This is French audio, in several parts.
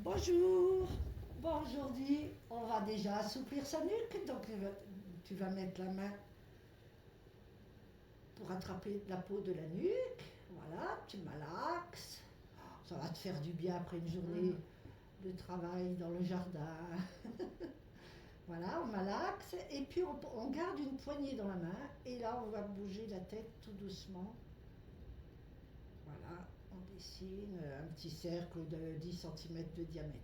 Bonjour. Bon, aujourd'hui, on va déjà assouplir sa nuque. Donc, tu vas mettre la main pour attraper la peau de la nuque. Voilà, tu malaxes. Ça va te faire du bien après une journée de travail dans le jardin. Voilà, on malaxe. Et puis, on garde une poignée dans la main. Et là, on va bouger la tête tout doucement. Voilà, on dessine un petit cercle de 10 cm de diamètre.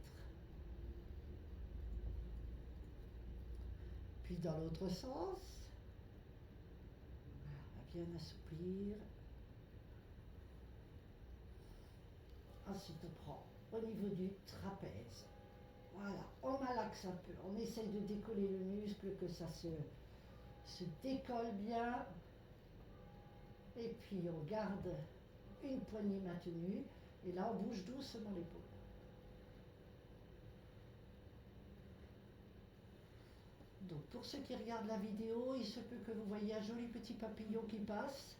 Puis dans l'autre sens, on va bien assouplir. Ensuite, on prend au niveau du trapèze. Voilà, on malaxe un peu. On essaye de décoller le muscle, que ça se décolle bien. Et puis, on garde une poignée maintenue. Et là, on bouge doucement l'épaule. Donc, pour ceux qui regardent la vidéo, il se peut que vous voyez un joli petit papillon qui passe.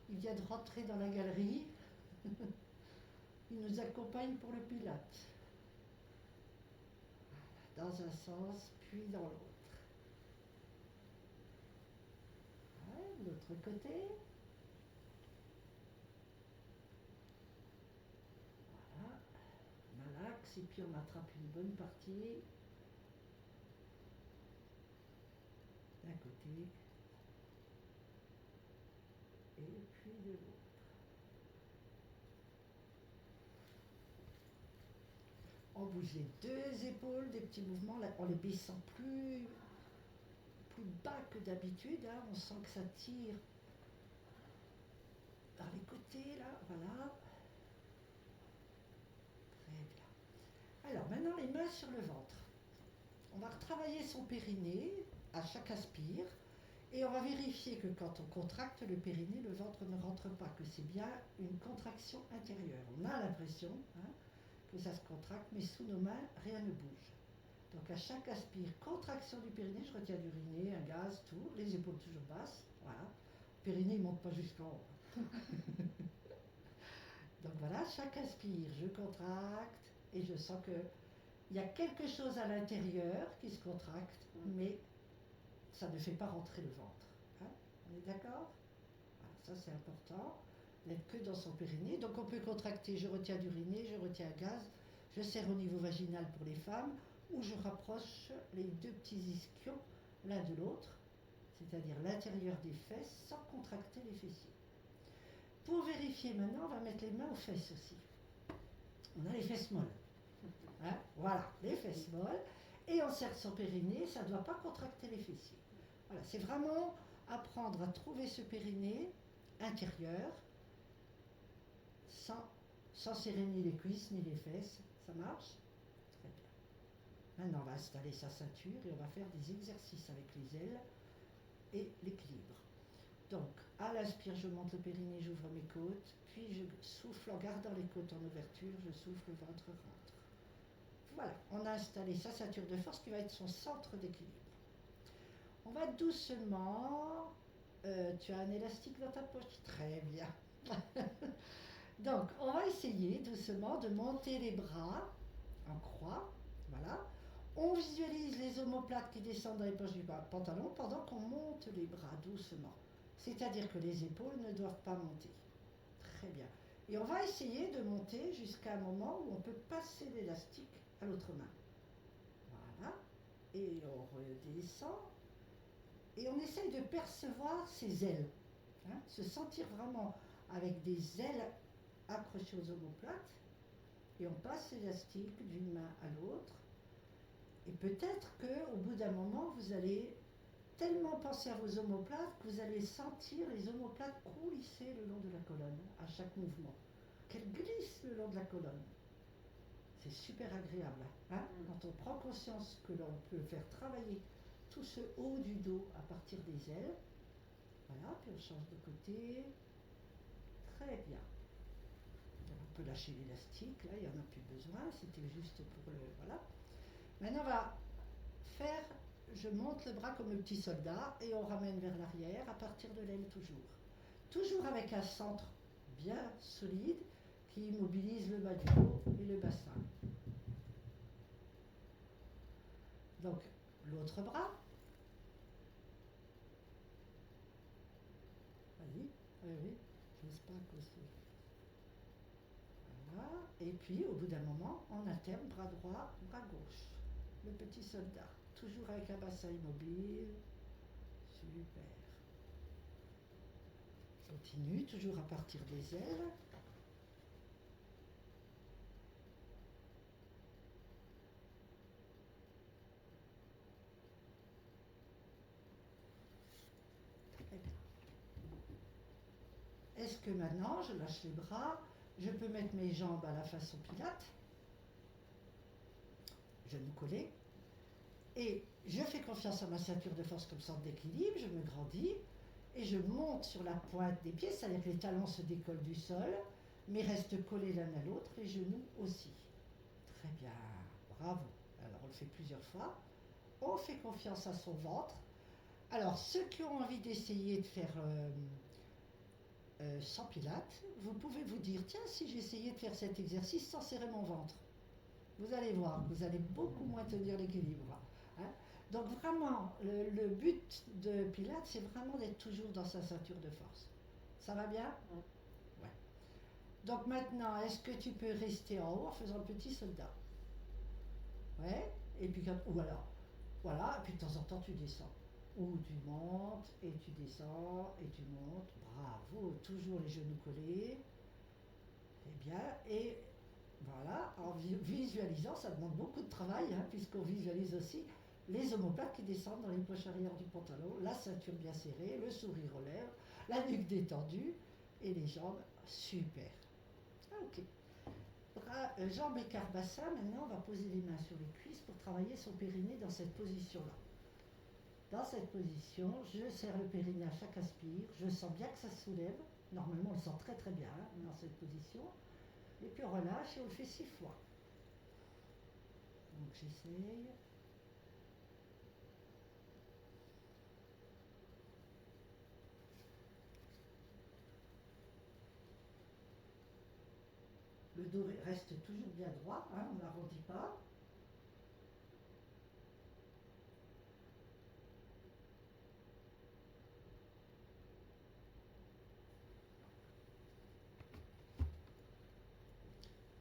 Il vient de rentrer dans la galerie. Il nous accompagne pour le pilate. Dans un sens, puis dans l'autre. Ouais, de l'autre côté. Voilà. Malaxe, et puis on attrape une bonne partie. D'un côté. Et puis de l'autre. On bouge les deux épaules, des petits mouvements, là, en les baissant plus bas que d'habitude. Hein. On sent que ça tire vers les côtés, là, voilà. Très bien. Alors, maintenant, les mains sur le ventre. On va retravailler son périnée à chaque aspire. Et on va vérifier que quand on contracte le périnée, le ventre ne rentre pas, que c'est bien une contraction intérieure. On a l'impression que ça se contracte, mais sous nos mains, rien ne bouge. Donc à chaque aspire, contraction du périnée, je retiens d'uriner, un gaz, tout, les épaules toujours basses, voilà. Le périnée ne monte pas jusqu'en haut. Donc voilà, chaque aspire, je contracte et je sens qu'il y a quelque chose à l'intérieur qui se contracte, mais ça ne fait pas rentrer le ventre. Hein. On est d'accord? Voilà, ça c'est important, n'être que dans son périnée. Donc on peut contracter, je retiens d'uriner, je retiens un gaz, je serre au niveau vaginal pour les femmes, ou je rapproche les deux petits ischions l'un de l'autre, c'est-à-dire l'intérieur des fesses, sans contracter les fessiers. Pour vérifier maintenant, on va mettre les mains aux fesses aussi. On a les fesses molles. Hein, voilà, les fesses molles. Et on serre son périnée, ça ne doit pas contracter les fessiers. Voilà, c'est vraiment apprendre à trouver ce périnée intérieur sans serrer ni les cuisses ni les fesses. Ça marche? Très bien. Maintenant, on va installer sa ceinture et on va faire des exercices avec les ailes et l'équilibre. Donc, à l'inspire, je monte le périnée, j'ouvre mes côtes, puis je souffle en gardant les côtes en ouverture, je souffle, le ventre rentre. Voilà, on a installé sa ceinture de force qui va être son centre d'équilibre. On va doucement... tu as un élastique dans ta poche? Très bien. Donc, on va essayer doucement de monter les bras en croix. Voilà. On visualise les omoplates qui descendent dans les poches du pantalon pendant qu'on monte les bras doucement. C'est-à-dire que les épaules ne doivent pas monter. Très bien. Et on va essayer de monter jusqu'à un moment où on peut passer l'élastique à l'autre main. Voilà. Et on redescend. Et on essaye de percevoir ses ailes. Hein, se sentir vraiment avec des ailes accrochées aux omoplates. Et on passe l'élastique d'une main à l'autre. Et peut-être qu'au bout d'un moment, vous allez tellement penser à vos omoplates que vous allez sentir les omoplates coulisser le long de la colonne à chaque mouvement. Qu'elles glissent le long de la colonne. C'est super agréable. Hein, quand on prend conscience que l'on peut faire travailler tout ce haut du dos à partir des ailes. Voilà, puis on change de côté. Très bien. On peut lâcher l'élastique, là, il n'y en a plus besoin, c'était juste pour le... Voilà. Maintenant, on va faire, je monte le bras comme un petit soldat et on ramène vers l'arrière à partir de l'aile toujours. Toujours avec un centre bien solide qui immobilise le bas du dos et le bassin. l'autre bras. Vas-y, oui, oui, j'ose pas causer. Voilà. Et puis, au bout d'un moment, on alterne bras droit, bras gauche. Le petit soldat, toujours avec un bassin immobile. Super. Continue, toujours à partir des ailes. Très bien. Est-ce que maintenant, je lâche les bras, je peux mettre mes jambes à la façon Pilate, genoux collés, et je fais confiance à ma ceinture de force comme centre d'équilibre, je me grandis, et je monte sur la pointe des pieds, c'est-à-dire que les talons se décollent du sol, mais restent collés l'un à l'autre, les genoux aussi. Très bien, bravo. Alors on le fait plusieurs fois. On fait confiance à son ventre. Alors ceux qui ont envie d'essayer de faire sans pilates, vous pouvez vous dire, tiens, si j'essayais de faire cet exercice sans serrer mon ventre, vous allez voir, vous allez beaucoup moins tenir l'équilibre. Hein. Donc vraiment, le but de pilates, c'est vraiment d'être toujours dans sa ceinture de force. Ça va bien? Ouais. Donc maintenant, est-ce que tu peux rester en haut en faisant le petit soldat? Ouais. Et puis ou alors, voilà, et puis de temps en temps tu descends. Ou tu montes et tu descends et tu montes. Bravo, toujours les genoux collés. C'est bien. Et voilà, en visualisant, ça demande beaucoup de travail, hein, puisqu'on visualise aussi les omoplates qui descendent dans les poches arrière du pantalon, la ceinture bien serrée, le sourire aux lèvres, la nuque détendue et les jambes super. Ah, ok. Jambes écart bassin, maintenant on va poser les mains sur les cuisses pour travailler son périnée dans cette position-là. Dans cette position, je serre le périnée à chaque aspire, je sens bien que ça se soulève, normalement on le sent très très bien hein, dans cette position, et puis on relâche et on le fait 6 fois. Donc j'essaye. Le dos reste toujours bien droit, hein, on n'arrondit pas.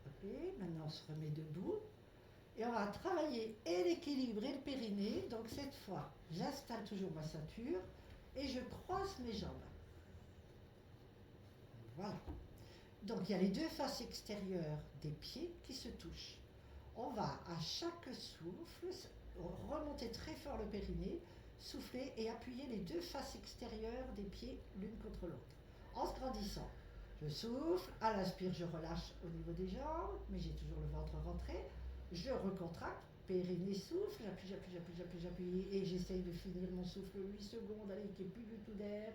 Ok, maintenant on se remet debout. Et on va travailler et l'équilibre et le périnée. Donc cette fois, j'installe toujours ma ceinture et je croise mes jambes. Voilà. Donc il y a les deux faces extérieures des pieds qui se touchent. On va à chaque souffle remonter très fort le périnée, souffler et appuyer les deux faces extérieures des pieds l'une contre l'autre. En se grandissant, je souffle, à l'inspire je relâche au niveau des jambes, mais j'ai toujours le ventre rentré. Je recontracte, périnée souffle, j'appuie, et j'essaye de finir mon souffle 8 secondes, allez, qu'il n'y ait plus du tout d'air.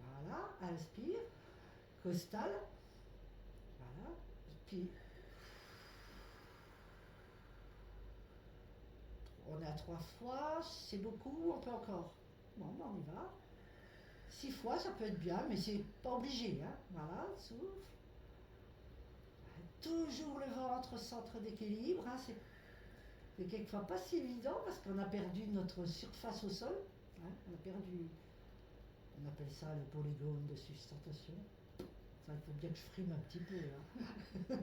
Voilà, inspire, costal, voilà, puis on est à 3 fois, c'est beaucoup, on peut encore. Bon, ben on y va. 6 fois, ça peut être bien, mais c'est pas obligé. Hein. Voilà, souffle. Toujours le ventre, centre d'équilibre. Hein. C'est quelquefois pas si évident parce qu'on a perdu notre surface au sol. Hein. On a perdu, on appelle ça le polygone de sustentation. Ça, il faut bien que je frime un petit peu. Hein.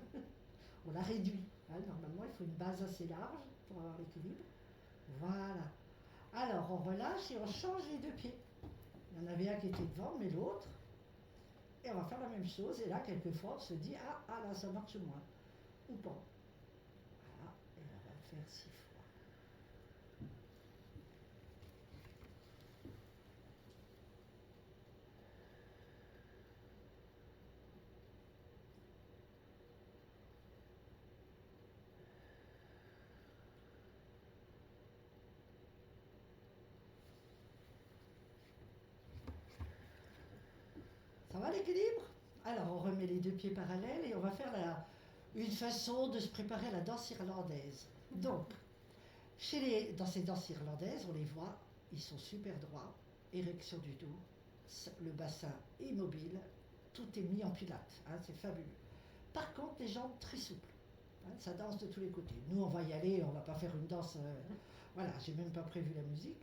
On l'a réduit. Hein. Normalement, il faut une base assez large pour avoir l'équilibre. Voilà. Alors, on relâche et on change les deux pieds. Il y en avait un qui était devant, mais l'autre. Et on va faire la même chose. Et là, quelquefois, on se dit, ah là, ça marche moins. Ou pas. Voilà. Et on va le faire 6 fois. Ça va l'équilibre? Alors, on remet les deux pieds parallèles et on va faire une façon de se préparer à la danse irlandaise. Donc, dans ces danses irlandaises, on les voit, ils sont super droits, érection du dos, le bassin immobile, tout est mis en pilates, hein, c'est fabuleux. Par contre, les jambes très souples. Hein, ça danse de tous les côtés. Nous, on va y aller, on va pas faire une danse. Voilà, j'ai même pas prévu la musique.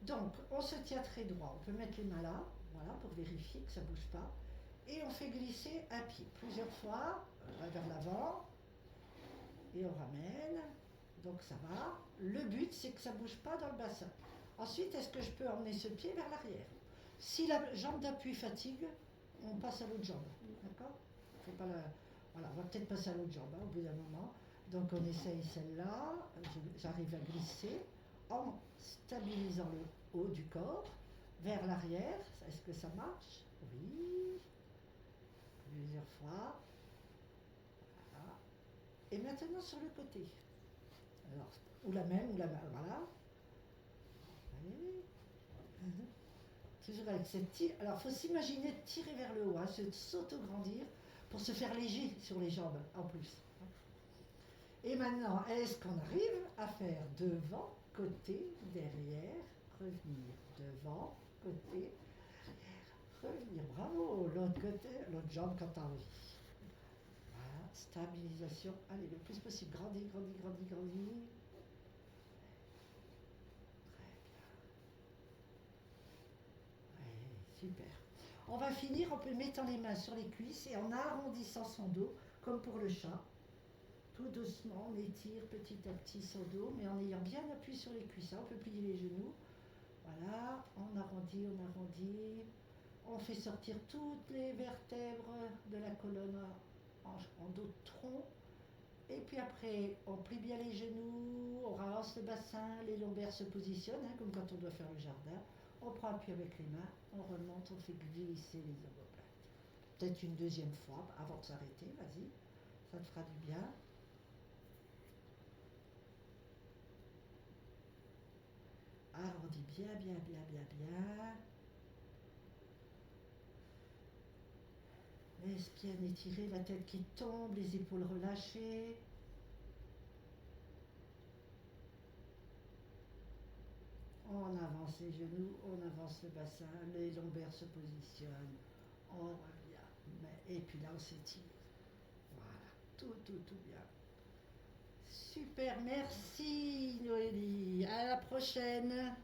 Donc, on se tient très droit. On peut mettre les mains là, voilà, pour vérifier que ça bouge pas. Et on fait glisser un pied plusieurs fois, vers l'avant, et on ramène. Donc ça va. Le but, c'est que ça ne bouge pas dans le bassin. Ensuite, est-ce que je peux emmener ce pied vers l'arrière? Si la jambe d'appui fatigue, on passe à l'autre jambe. D'accord? Faut pas la... Voilà, on va peut-être passer à l'autre jambe au bout d'un moment. Donc on essaye celle-là. J'arrive à glisser en stabilisant le haut du corps vers l'arrière. Est-ce que ça marche? Oui. Plusieurs fois. Voilà. Et maintenant sur le côté. Alors, ou la même, ou la même. Voilà. Allez. Toujours avec cette tire. Alors, il faut s'imaginer de tirer vers le haut, hein, s'auto-grandir pour se faire léger sur les jambes en plus. Et maintenant, est-ce qu'on arrive à faire devant, côté, derrière, revenir, devant, côté, revenir. Bravo, l'autre côté, l'autre jambe quand t'as envie. Voilà, stabilisation. Allez, le plus possible. Grandis, grandis, grandis, grandis. Ouais, super. On va finir en mettant les mains sur les cuisses et en arrondissant son dos, comme pour le chat. Tout doucement, on étire petit à petit son dos, mais en ayant bien appuyé sur les cuisses. On peut plier les genoux. Voilà, on arrondit, on arrondit. On fait sortir toutes les vertèbres de la colonne en dos de tronc. Et puis après, on plie bien les genoux, on rehausse le bassin, les lombaires se positionnent, hein, comme quand on doit faire le jardin. On prend appui avec les mains, on remonte, on fait glisser les omoplates. Peut-être une deuxième fois avant de s'arrêter, vas-y, ça te fera du bien. Arrondis bien, bien, bien, bien, bien. Laisse bien étirer la tête qui tombe, les épaules relâchées. On avance les genoux, on avance le bassin, les lombaires se positionnent, on revient. Et puis là, on s'étire. Voilà, tout bien. Super, merci Noélie. À la prochaine.